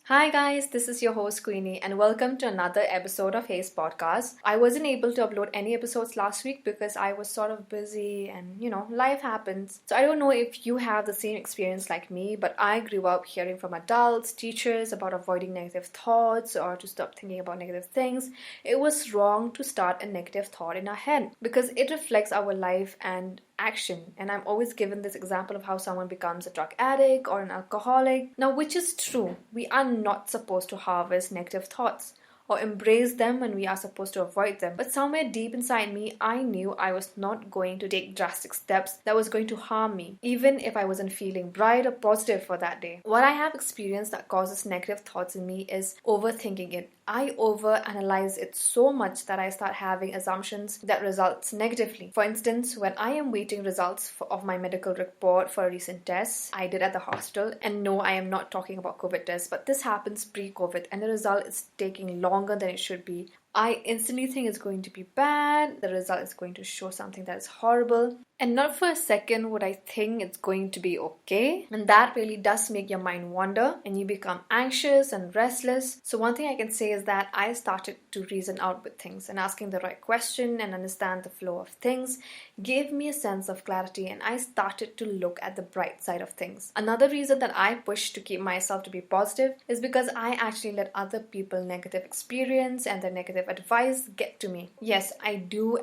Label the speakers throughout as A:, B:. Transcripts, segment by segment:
A: Hi guys, this is your host Queenie and welcome to another episode of Hayes Podcast. I wasn't able to upload any episodes last week because I was sort of busy and life happens. So I don't know if you have the same experience like me, but I grew up hearing from adults, teachers about avoiding negative thoughts or to stop thinking about negative things. It was wrong to start a negative thought in our head because it reflects our life and action. And I'm always given this example of how someone becomes a drug addict or an alcoholic. Now, which is true, we are not supposed to harvest negative thoughts or embrace them when we are supposed to avoid them. But somewhere deep inside me, I knew I was not going to take drastic steps that was going to harm me, even if I wasn't feeling bright or positive for that day. What I have experienced that causes negative thoughts in me is overthinking it. I overanalyze it so much that I start having assumptions that results negatively. For instance, when I am waiting results of my medical report for a recent test I did at the hospital, and no, I am not talking about COVID tests, but this happens pre-COVID and the result is taking longer than it should be. I instantly think it's going to be bad, the result is going to show something that is horrible, and not for a second would I think it's going to be okay. And that really does make your mind wander and you become anxious and restless. So one thing I can say is that I started to reason out with things, and asking the right question and understand the flow of things gave me a sense of clarity, and I started to look at the bright side of things. Another reason that I push to keep myself to be positive is because I actually let other people's negative experience and their negative advice get to me. Yes, I do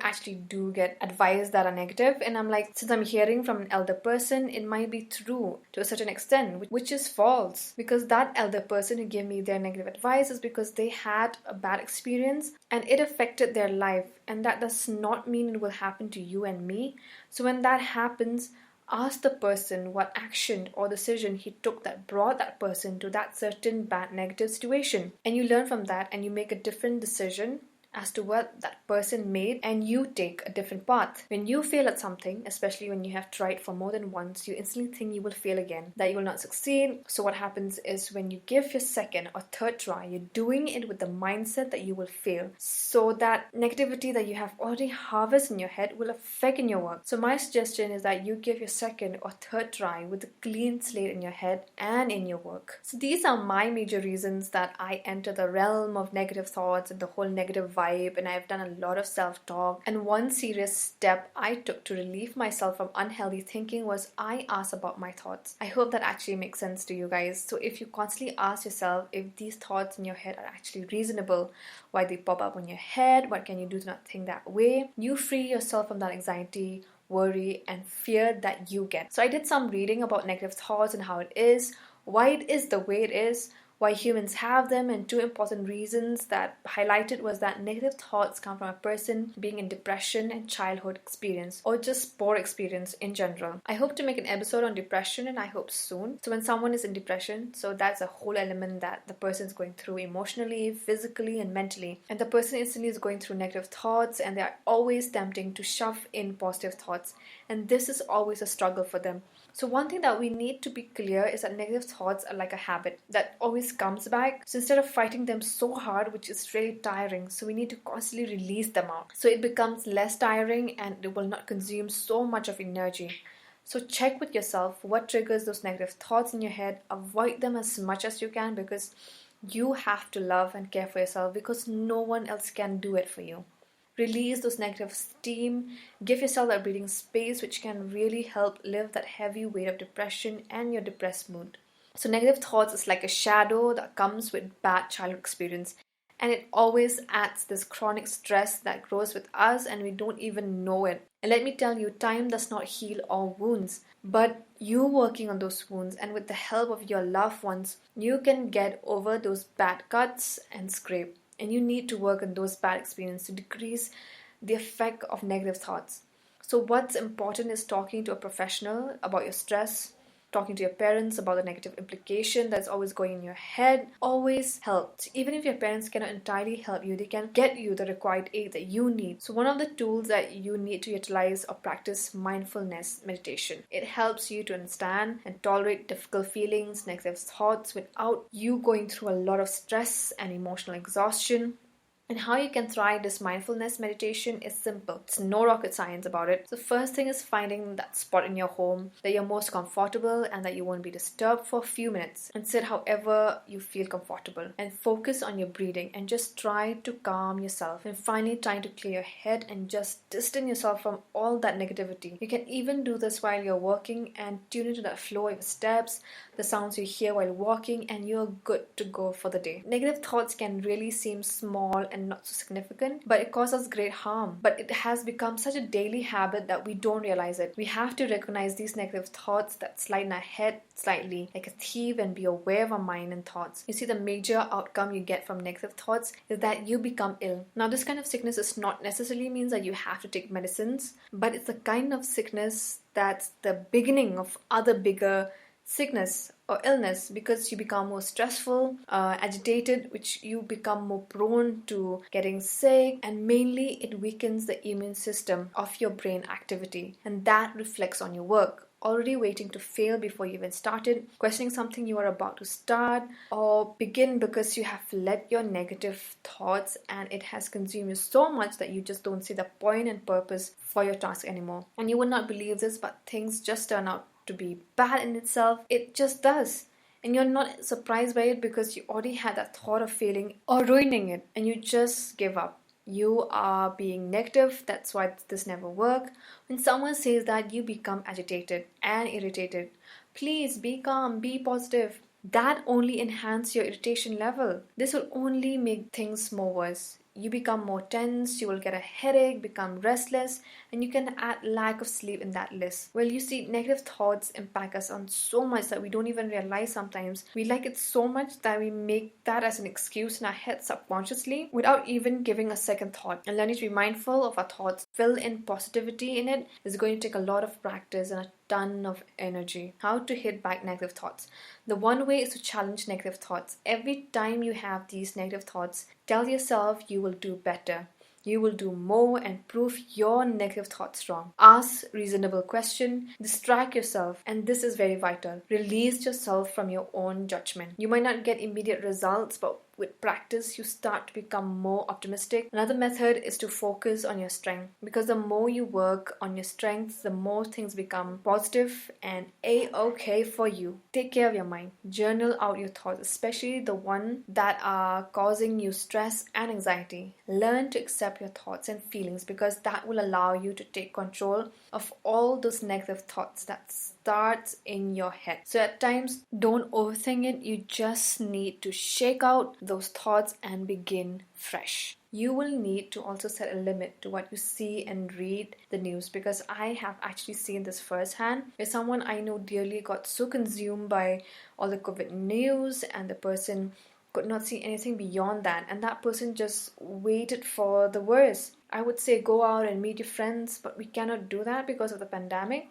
A: get advice that are negative, and I'm like, since I'm hearing from an elder person, it might be true to a certain extent, which is false, because that elder person who gave me their negative advice is because they had a bad experience and it affected their life, and that does not mean it will happen to you and me. So when that happens, ask the person what action or decision he took that brought that person to that certain bad negative situation. And you learn from that and you make a different decision as to what that person made, and you take a different path. When you fail at something, especially when you have tried for more than once, you instantly think you will fail again, that you will not succeed. So what happens is when you give your second or third try, you're doing it with the mindset that you will fail. So that negativity that you have already harvested in your head will affect in your work. So my suggestion is that you give your second or third try with a clean slate in your head and in your work. So these are my major reasons that I enter the realm of negative thoughts and the whole negative vibe, and I've done a lot of self-talk. And one serious step I took to relieve myself from unhealthy thinking was I asked about my thoughts. I hope that actually makes sense to you guys. So if you constantly ask yourself if these thoughts in your head are actually reasonable, why they pop up in your head, what can you do to not think that way, you free yourself from that anxiety, worry, and fear that you get. So I did some reading about negative thoughts and how it is, why it is the way it is, why humans have them, and two important reasons that highlighted was that negative thoughts come from a person being in depression and childhood experience, or just poor experience in general. I hope to make an episode on depression, and I hope soon. So when someone is in depression, so that's a whole element that the person is going through emotionally, physically, and mentally, and the person instantly is going through negative thoughts, and they are always tempting to shove in positive thoughts, and this is always a struggle for them. So one thing that we need to be clear is that negative thoughts are like a habit that always comes back. So instead of fighting them so hard, which is really tiring, so we need to constantly release them out. So it becomes less tiring and it will not consume so much of energy. So check with yourself what triggers those negative thoughts in your head. Avoid them as much as you can, because you have to love and care for yourself, because no one else can do it for you. Release those negative steam, give yourself that breathing space, which can really help lift that heavy weight of depression and your depressed mood. So negative thoughts is like a shadow that comes with bad childhood experience, and it always adds this chronic stress that grows with us and we don't even know it. And let me tell you, time does not heal all wounds, but you working on those wounds and with the help of your loved ones, you can get over those bad cuts and scrape. And you need to work on those bad experiences to decrease the effect of negative thoughts. So what's important is talking to a professional about your stress, talking to your parents about the negative implication that's always going in your head always helps. Even if your parents cannot entirely help you, they can get you the required aid that you need. So one of the tools that you need to utilize or practice mindfulness meditation. It helps you to understand and tolerate difficult feelings, negative thoughts without you going through a lot of stress and emotional exhaustion. And how you can try this mindfulness meditation is simple. It's no rocket science about it. So first thing is finding that spot in your home that you're most comfortable and that you won't be disturbed for a few minutes. And sit however you feel comfortable. And focus on your breathing and just try to calm yourself. And finally trying to clear your head and just distance yourself from all that negativity. You can even do this while you're working and tune into that flow of your steps, the sounds you hear while walking, and you're good to go for the day. Negative thoughts can really seem small and not so significant, but it causes great harm. But it has become such a daily habit that we don't realize it. We have to recognize these negative thoughts that slide in our head slightly like a thief and be aware of our mind and thoughts. You see, the major outcome you get from negative thoughts is that you become ill. Now, this kind of sickness does not necessarily means that you have to take medicines, but it's the kind of sickness that's the beginning of other bigger sickness or illness, because you become more stressful, agitated, which you become more prone to getting sick, and mainly it weakens the immune system of your brain activity, and that reflects on your work. Already waiting to fail before you even started, questioning something you are about to start or begin because you have let your negative thoughts and it has consumed you so much that you just don't see the point and purpose for your task anymore. And you would not believe this, but things just turn out to be bad in itself. It just does. And you're not surprised by it because you already had that thought of failing or ruining it and you just give up. You are being negative, that's why this never work. When someone says that, you become agitated and irritated. Please be calm, be positive. That only enhances your irritation level. This will only make things more worse. You become more tense, you will get a headache, become restless, and you can add lack of sleep in that list. Well, you see, negative thoughts impact us on so much that we don't even realize sometimes. We like it so much that we make that as an excuse in our head subconsciously without even giving a second thought. And learning to be mindful of our thoughts, fill in positivity in it, is going to take a lot of practice and a ton of energy. How to hit back negative thoughts? The one way is to challenge negative thoughts. Every time you have these negative thoughts, tell yourself you will do better. You will do more and prove your negative thoughts wrong. Ask reasonable questions, distract yourself, and this is very vital. Release yourself from your own judgment. You might not get immediate results, but with practice, you start to become more optimistic. Another method is to focus on your strength, because the more you work on your strengths, the more things become positive and a-okay for you. Take care of your mind. Journal out your thoughts, especially the ones that are causing you stress and anxiety. Learn to accept your thoughts and feelings, because that will allow you to take control of all those negative thoughts that starts in your head. So at times, don't overthink it. You just need to shake out those thoughts and begin fresh. You will need to also set a limit to what you see and read the news, because I have actually seen this firsthand where someone I know dearly got so consumed by all the COVID news, and the person could not see anything beyond that, and that person just waited for the worst. I would say go out and meet your friends, but we cannot do that because of the pandemic.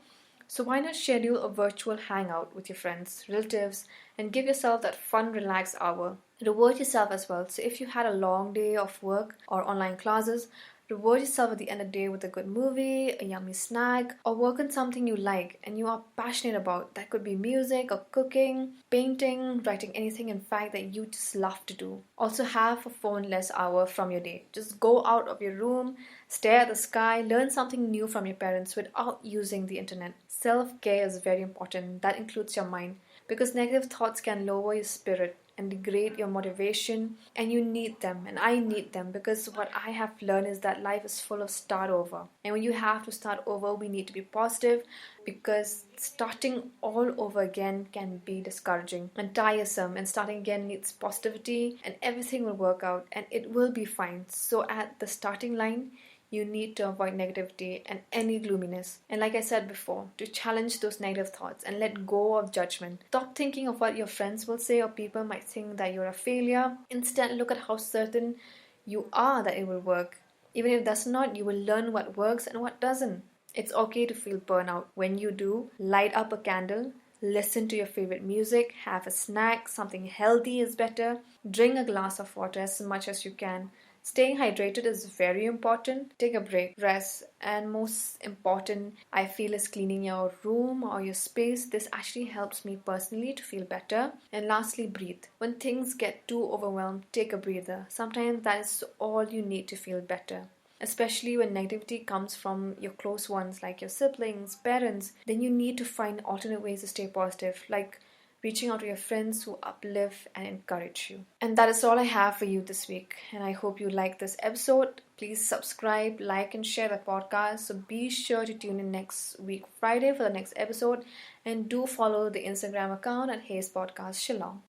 A: So why not schedule a virtual hangout with your friends, relatives, and give yourself that fun, relaxed hour. Reward yourself as well. So if you had a long day of work or online classes, reward yourself at the end of the day with a good movie, a yummy snack, or work on something you like and you are passionate about. That could be music or cooking, painting, writing, anything in fact that you just love to do. Also have a phone-less hour from your day. Just go out of your room, stare at the sky, learn something new from your parents without using the internet. Self-care is very important. That includes your mind, because negative thoughts can lower your spirit and degrade your motivation, and you need them, and I need them, because what I have learned is that life is full of start over, and when you have to start over, we need to be positive, because starting all over again can be discouraging and tiresome, and starting again needs positivity, and everything will work out and it will be fine. So at the starting line, you need to avoid negativity and any gloominess. And like I said before, to challenge those negative thoughts and let go of judgment. Stop thinking of what your friends will say or people might think that you're a failure. Instead, look at how certain you are that it will work. Even if it does not, you will learn what works and what doesn't. It's okay to feel burnout. When you do, light up a candle, listen to your favorite music, have a snack, something healthy is better, drink a glass of water as much as you can. Staying hydrated is very important. Take a break, rest, and most important, I feel, is cleaning your room or your space. This actually helps me personally to feel better. And lastly, breathe. When things get too overwhelmed, take a breather. Sometimes that is all you need to feel better. Especially when negativity comes from your close ones like your siblings, parents, then you need to find alternate ways to stay positive, like reaching out to your friends who uplift and encourage you. And that is all I have for you this week. And I hope you like this episode. Please subscribe, like, and share the podcast. So be sure to tune in next week, Friday, for the next episode. And do follow the Instagram account at Hayes Podcast Shillong.